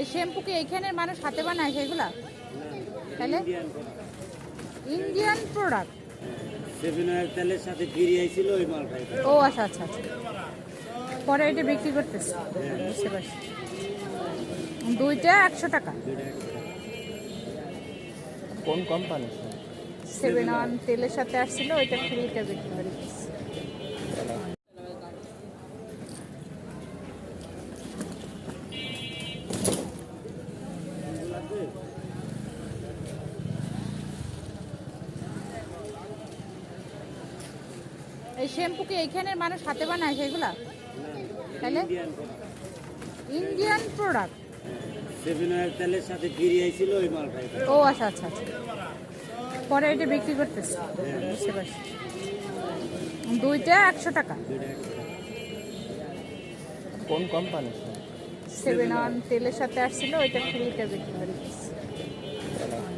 এই শ্যাম্পু কি এইখানের মানুষ হাতে বানায় সেগুলা? তাহলে ইন্ডিয়ান প্রোডাক্ট। সেভেন অয়েল তেলের সাথে ফিরে আইছিল ওই মালটাই। ও আচ্ছা আচ্ছা আচ্ছা, পরে এটা বিক্রি করতেছে, বুঝতে পারছি। দুইটা 100 টাকা। কোন কোম্পানি? 7 অন তেলের সাথে আসছিল, ওইটা ফ্রিটা বিক্রি করতেছে। এই শ্যাম্পু কি এইখানের মানুষ হাতে বানায় সেগুলা? তাহলে ইন্ডিয়ান প্রোডাক্ট। সেভেন অয়েল তেলের সাথে ফিরে আইছিল ওই মালটাই। ও আচ্ছা আচ্ছা আচ্ছা, পরে এটা বিক্রি করতেছে, বুঝতে পারছি। দুইটা 100 টাকা। কোন কোম্পানি? 7 অন তেলের সাথে আসছিল, ওইটা ফ্রিটা বিক্রি করতেছে।